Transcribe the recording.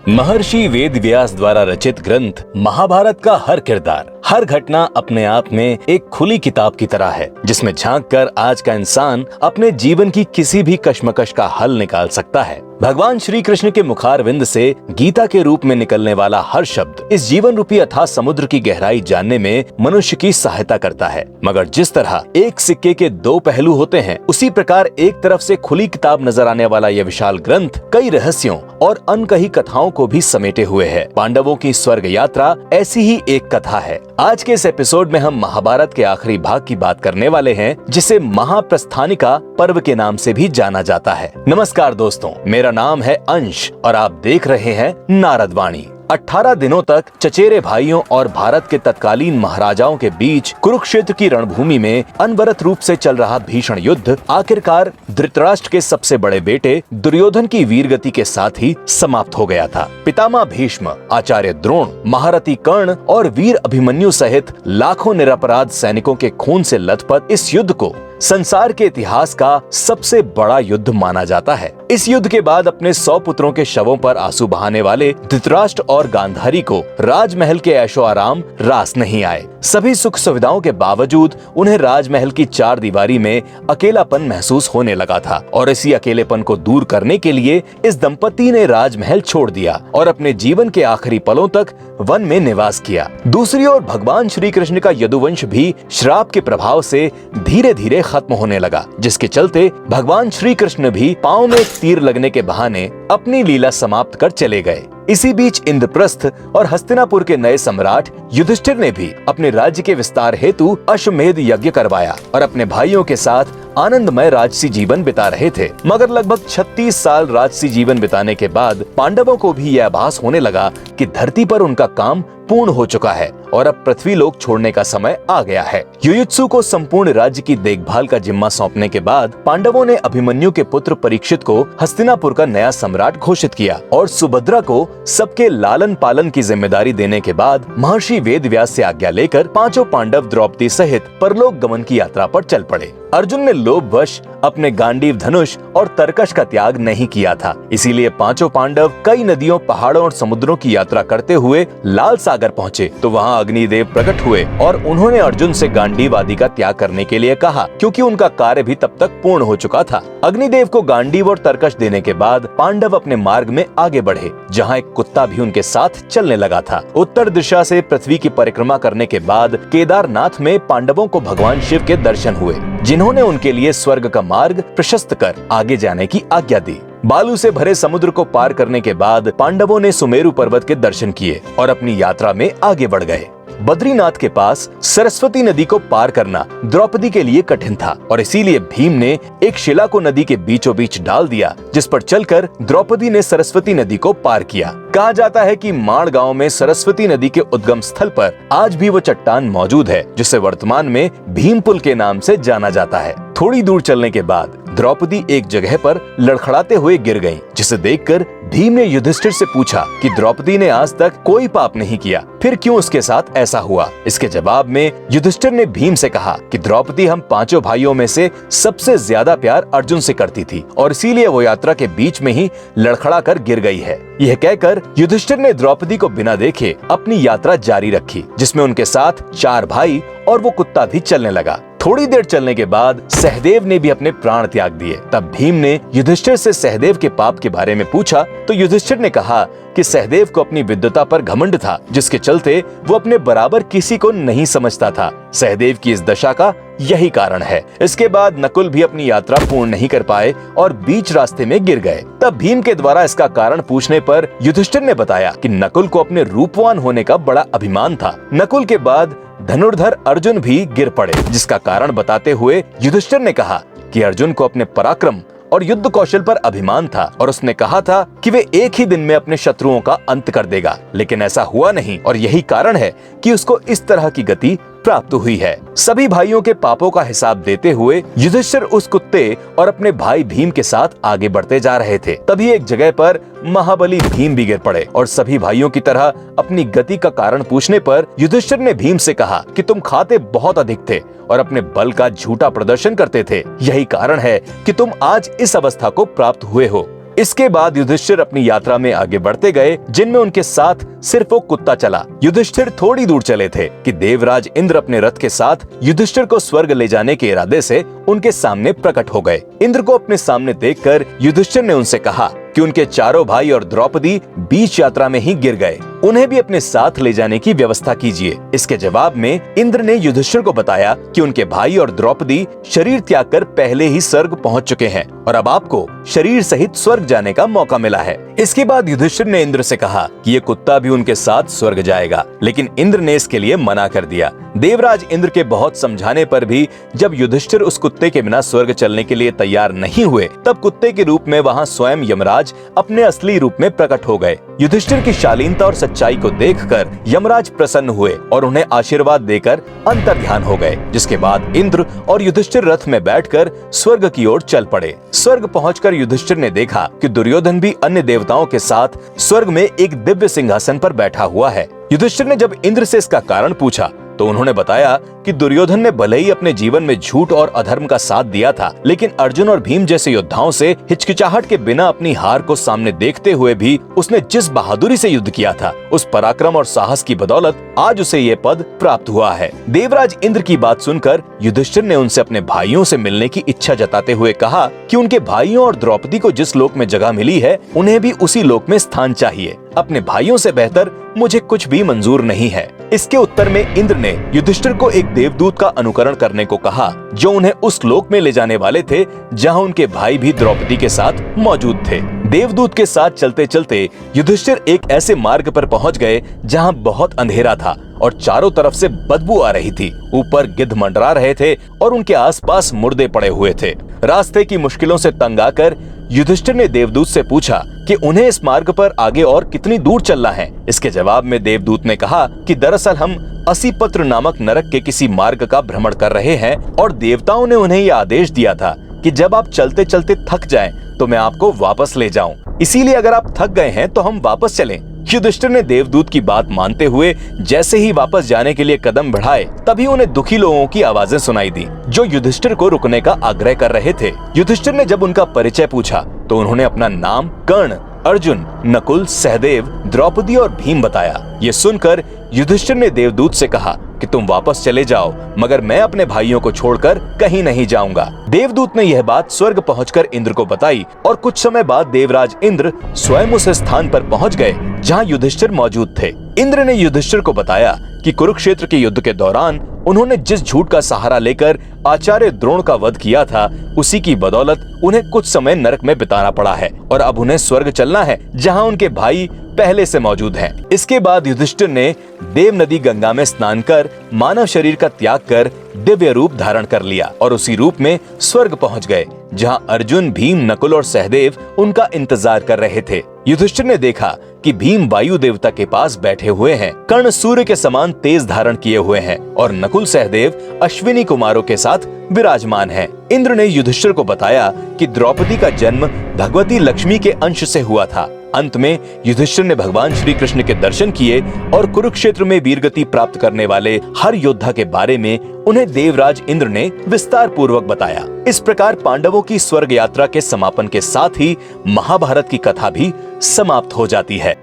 महर्षि वेद व्यास द्वारा रचित ग्रंथ महाभारत का हर किरदार, हर घटना अपने आप में एक खुली किताब की तरह है, जिसमें झांककर आज का इंसान अपने जीवन की किसी भी कश्मकश का हल निकाल सकता है। भगवान श्री कृष्ण के मुखारविंद से गीता के रूप में निकलने वाला हर शब्द इस जीवन रूपी अथाह समुद्र की गहराई जानने में मनुष्य की सहायता करता है। मगर जिस तरह एक सिक्के के दो पहलू होते हैं, उसी प्रकार एक तरफ से खुली किताब नजर आने वाला यह विशाल ग्रंथ कई रहस्यों और अनकही कथाओं को भी समेटे हुए है। पांडवों की स्वर्ग यात्रा ऐसी ही एक कथा है। आज के इस एपिसोड में हम महाभारत के आखिरी भाग की बात करने वाले हैं, जिसे महाप्रस्थानिका पर्व के नाम से भी जाना जाता है। नमस्कार दोस्तों, मेरा नाम है अंश और आप देख रहे हैं नारद वाणी। 18 दिनों तक चचेरे भाइयों और भारत के तत्कालीन महाराजाओं के बीच कुरुक्षेत्र की रणभूमि में अनवरत रूप से चल रहा भीषण युद्ध आखिरकार धृतराष्ट्र के सबसे बड़े बेटे दुर्योधन की वीरगति के साथ ही समाप्त हो गया था। पितामह भीष्म, आचार्य द्रोण, महारथी कर्ण और वीर अभिमन्यु सहित लाखों निरपराध सैनिकों के खून से लथपथ इस युद्ध को संसार के इतिहास का सबसे बड़ा युद्ध माना जाता है। इस युद्ध के बाद अपने 100 पुत्रों के शवों पर आंसू बहाने वाले धृतराष्ट्र और गांधारी को राजमहल के ऐशो आराम रास नहीं आए। सभी सुख सुविधाओं के बावजूद उन्हें राजमहल की चार दीवारी में अकेलापन महसूस होने लगा था और इसी अकेलेपन को दूर करने के लिए इस दंपति ने राजमहल छोड़ दिया और अपने जीवन के आखिरी पलों तक वन में निवास किया। दूसरी ओर भगवान श्री कृष्ण का यदुवंश भी श्राप के प्रभाव से धीरे धीरे खत्म होने लगा, जिसके चलते भगवान श्री कृष्ण भी पांव में एक तीर लगने के बहाने अपनी लीला समाप्त कर चले गए। इसी बीच इंद्रप्रस्थ और हस्तिनापुर के नए सम्राट युधिष्ठिर ने भी अपने राज्य के विस्तार हेतु अश्वमेध यज्ञ करवाया और अपने भाइयों के साथ आनंदमय राजसी जीवन बिता रहे थे। मगर लगभग 36 साल राजसी जीवन बिताने के बाद पांडवों को भी यह आभास होने लगा कि धरती पर उनका काम पूर्ण हो चुका है और अब पृथ्वी लोक छोड़ने का समय आ गया है। युयुत्सु को संपूर्ण राज्य की देखभाल का जिम्मा सौंपने के बाद पांडवों ने अभिमन्यु के पुत्र परीक्षित को हस्तिनापुर का नया सम्राट घोषित किया और सुभद्रा को सबके लालन पालन की जिम्मेदारी देने के बाद महर्षि वेद व्यास से आज्ञा लेकर पांचों पांडव द्रौपदी सहित परलोक गमन की यात्रा पर चल पड़े। अर्जुन ने लोभवश अपने गांडीव धनुष और तरकश का त्याग नहीं किया था, इसीलिए पांचों पांडव कई नदियों, पहाड़ों और समुद्रों की यात्रा करते हुए लाल सागर पहुँचे तो वहाँ अग्निदेव प्रकट हुए और उन्होंने अर्जुन से गांडीव आदि का त्याग करने के लिए कहा, क्योंकि उनका कार्य भी तब तक पूर्ण हो चुका था। अग्निदेव को गांडीव और तरकश देने के बाद पांडव अपने मार्ग में आगे बढ़े, जहाँ एक कुत्ता भी उनके साथ चलने लगा था। उत्तर दिशा से पृथ्वी की परिक्रमा करने के बाद केदारनाथ में पांडवों को भगवान शिव के दर्शन हुए, जिन्होंने उनके लिए स्वर्ग का मार्ग प्रशस्त कर आगे जाने की आज्ञा दी। बालू से भरे समुद्र को पार करने के बाद पांडवों ने सुमेरु पर्वत के दर्शन किए और अपनी यात्रा में आगे बढ़ गए। बद्रीनाथ के पास सरस्वती नदी को पार करना द्रौपदी के लिए कठिन था और इसीलिए भीम ने एक शिला को नदी के बीचों बीच डाल दिया, जिस पर चलकर द्रौपदी ने सरस्वती नदी को पार किया। कहा जाता है कि माण गांव में सरस्वती नदी के उद्गम स्थल पर आज भी वो चट्टान मौजूद है, जिसे वर्तमान में भीमपुल के नाम से जाना जाता है। थोड़ी दूर चलने के बाद द्रौपदी एक जगह पर लड़खड़ाते हुए गिर गईं, जिसे देखकर भीम ने युधिष्ठिर से पूछा कि द्रौपदी ने आज तक कोई पाप नहीं किया, फिर क्यों उसके साथ ऐसा हुआ। इसके जवाब में युधिष्ठिर ने भीम से कहा कि द्रौपदी हम पांचों भाइयों में से सबसे ज्यादा प्यार अर्जुन से करती थी और इसीलिए वो यात्रा के बीच में ही लड़खड़ा कर गिर गई है। यह कहकर युधिष्ठिर ने द्रौपदी को बिना देखे अपनी यात्रा जारी रखी, जिसमें उनके साथ 4 भाई और वो कुत्ता भी चलने लगा। थोड़ी देर चलने के बाद सहदेव ने भी अपने प्राण त्याग दिए। तब भीम ने युधिष्ठिर से सहदेव के पाप के बारे में पूछा तो युधिष्ठिर ने कहा कि सहदेव को अपनी विद्वता पर घमंड था, जिसके चलते वो अपने बराबर किसी को नहीं समझता था। सहदेव की इस दशा का यही कारण है। इसके बाद नकुल भी अपनी यात्रा पूर्ण नहीं कर पाए और बीच रास्ते में गिर गए। तब भीम के द्वारा इसका कारण पूछने पर युधिष्ठिर ने बताया कि नकुल को अपने रूपवान होने का बड़ा अभिमान था। नकुल के बाद धनुर्धर अर्जुन भी गिर पड़े, जिसका कारण बताते हुए युधिष्ठिर ने कहा कि अर्जुन को अपने पराक्रम और युद्ध कौशल पर अभिमान था और उसने कहा था कि वे एक ही दिन में अपने शत्रुओं का अंत कर देगा, लेकिन ऐसा हुआ नहीं और यही कारण है कि उसको इस तरह की गति प्राप्त हुई है। सभी भाइयों के पापों का हिसाब देते हुए युधिष्ठिर उस कुत्ते और अपने भाई भीम के साथ आगे बढ़ते जा रहे थे। तभी एक जगह पर महाबली भीम भी गिर पड़े और सभी भाइयों की तरह अपनी गति का कारण पूछने पर युधिष्ठिर ने भीम से कहा कि तुम खाते बहुत अधिक थे और अपने बल का झूठा प्रदर्शन करते थे, यही कारण है कि तुम आज इस अवस्था को प्राप्त हुए हो। इसके बाद युधिष्ठिर अपनी यात्रा में आगे बढ़ते गए, जिनमें उनके साथ सिर्फ वो कुत्ता चला। युधिष्ठिर थोड़ी दूर चले थे कि देवराज इंद्र अपने रथ के साथ युधिष्ठिर को स्वर्ग ले जाने के इरादे से उनके सामने प्रकट हो गए। इंद्र को अपने सामने देखकर युधिष्ठिर ने उनसे कहा कि उनके चारों भाई और द्रौपदी बीच यात्रा में ही गिर गए, उन्हें भी अपने साथ ले जाने की व्यवस्था कीजिए। इसके जवाब में इंद्र ने युधिष्ठिर को बताया कि उनके भाई और द्रौपदी शरीर त्याग कर पहले ही स्वर्ग पहुंच चुके हैं और अब आपको शरीर सहित स्वर्ग जाने का मौका मिला है। इसके बाद युधिष्ठिर ने इंद्र से कहा कि ये कुत्ता भी उनके साथ स्वर्ग जाएगा, लेकिन इंद्र ने इसके लिए मना कर दिया। देवराज इंद्र के बहुत समझाने पर भी जब युधिष्ठिर उस कुत्ते के बिना स्वर्ग चलने के लिए तैयार नहीं हुए, तब कुत्ते के रूप में वहाँ स्वयं यमराज अपने असली रूप में प्रकट हो गए। युधिष्ठिर की शालीनता और सच्चाई को देखकर यमराज प्रसन्न हुए और उन्हें आशीर्वाद देकर अंतर्ध्यान हो गए, जिसके बाद इंद्र और युधिष्ठिर रथ में बैठकर स्वर्ग की ओर चल पड़े। स्वर्ग पहुंचकर युधिष्ठिर ने देखा कि दुर्योधन भी अन्य देवताओं के साथ स्वर्ग में एक दिव्य सिंहासन पर बैठा हुआ है। युधिष्ठिर ने जब इंद्र से इसका कारण पूछा तो उन्होंने बताया कि दुर्योधन ने भले ही अपने जीवन में झूठ और अधर्म का साथ दिया था, लेकिन अर्जुन और भीम जैसे योद्धाओं से हिचकिचाहट के बिना अपनी हार को सामने देखते हुए भी उसने जिस बहादुरी से युद्ध किया था, उस पराक्रम और साहस की बदौलत आज उसे ये पद प्राप्त हुआ है। देवराज इंद्र की बात सुनकर युधिष्ठिर ने उनसे अपने भाइयों से मिलने की इच्छा जताते हुए कहा कि उनके भाइयों और द्रौपदी को जिस लोक में जगह मिली है, उन्हें भी उसी लोक में स्थान चाहिए। अपने भाइयों से बेहतर मुझे कुछ भी मंजूर नहीं है। इसके उत्तर में इंद्र ने युधिष्ठिर को एक देवदूत का अनुकरण करने को कहा, जो उन्हें उस लोक में ले जाने वाले थे जहां उनके भाई भी द्रौपदी के साथ मौजूद थे। देवदूत के साथ चलते चलते युधिष्ठिर एक ऐसे मार्ग पर पहुंच गए जहां बहुत अंधेरा था और चारों तरफ से बदबू आ रही थी। ऊपर गिद्ध मंडरा रहे थे और उनके आसपास मुर्दे पड़े हुए थे। रास्ते की मुश्किलों से तंग आकर युधिष्ठिर ने देवदूत से पूछा कि उन्हें इस मार्ग पर आगे और कितनी दूर चलना है। इसके जवाब में देवदूत ने कहा कि दरअसल हम असीपत्र नामक नरक के किसी मार्ग का भ्रमण कर रहे हैं और देवताओं ने उन्हें यह आदेश दिया था कि जब आप चलते चलते थक जाएं तो मैं आपको वापस ले जाऊं। इसीलिए अगर आप थक गए हैं तो हम वापस चलें। युधिष्ठिर ने देवदूत की बात मानते हुए जैसे ही वापस जाने के लिए कदम बढ़ाए, तभी उन्हें दुखी लोगों की आवाजें सुनाई दी जो युधिष्ठिर को रुकने का आग्रह कर रहे थे। युधिष्ठिर ने जब उनका परिचय पूछा तो उन्होंने अपना नाम, कर्ण, अर्जुन, नकुल, सहदेव, द्रौपदी और भीम बताया। ये सुनकर युधिष्ठिर ने देवदूत से कहा कि तुम वापस चले जाओ, मगर मैं अपने भाइयों को छोड़कर कहीं नहीं जाऊंगा। देवदूत ने यह बात स्वर्ग पहुंचकर इंद्र को बताई और कुछ समय बाद देवराज इंद्र स्वयं उस स्थान पर पहुंच गए जहां युधिष्ठिर मौजूद थे। इंद्र ने युधिष्ठिर को बताया कि कुरुक्षेत्र के युद्ध के दौरान उन्होंने जिस झूठ का सहारा लेकर आचार्य द्रोण का वध किया था, उसी की बदौलत उन्हें कुछ समय नरक में बिताना पड़ा है और अब उन्हें स्वर्ग चलना है जहां उनके भाई पहले से मौजूद हैं। इसके बाद युधिष्ठिर ने देव नदी गंगा में स्नान कर मानव शरीर का त्याग कर दिव्य रूप धारण कर लिया और उसी रूप में स्वर्ग पहुंच गए जहां अर्जुन, भीम, नकुल और सहदेव उनका इंतजार कर रहे थे। युधिष्ठिर ने देखा कि भीम वायु देवता के पास बैठे हुए हैं, कर्ण सूर्य के समान तेज धारण किए हुए हैं और नकुल, सहदेव अश्विनी कुमारों के साथ विराजमान हैं। इंद्र ने युधिष्ठिर को बताया कि द्रौपदी का जन्म भगवती लक्ष्मी के अंश से हुआ था। अंत में युधिष्ठिर ने भगवान श्री कृष्ण के दर्शन किए और कुरुक्षेत्र में वीरगति प्राप्त करने वाले हर योद्धा के बारे में उन्हें देवराज इंद्र ने विस्तार पूर्वक बताया। इस प्रकार पांडवों की स्वर्ग यात्रा के समापन के साथ ही महाभारत की कथा भी समाप्त हो जाती है।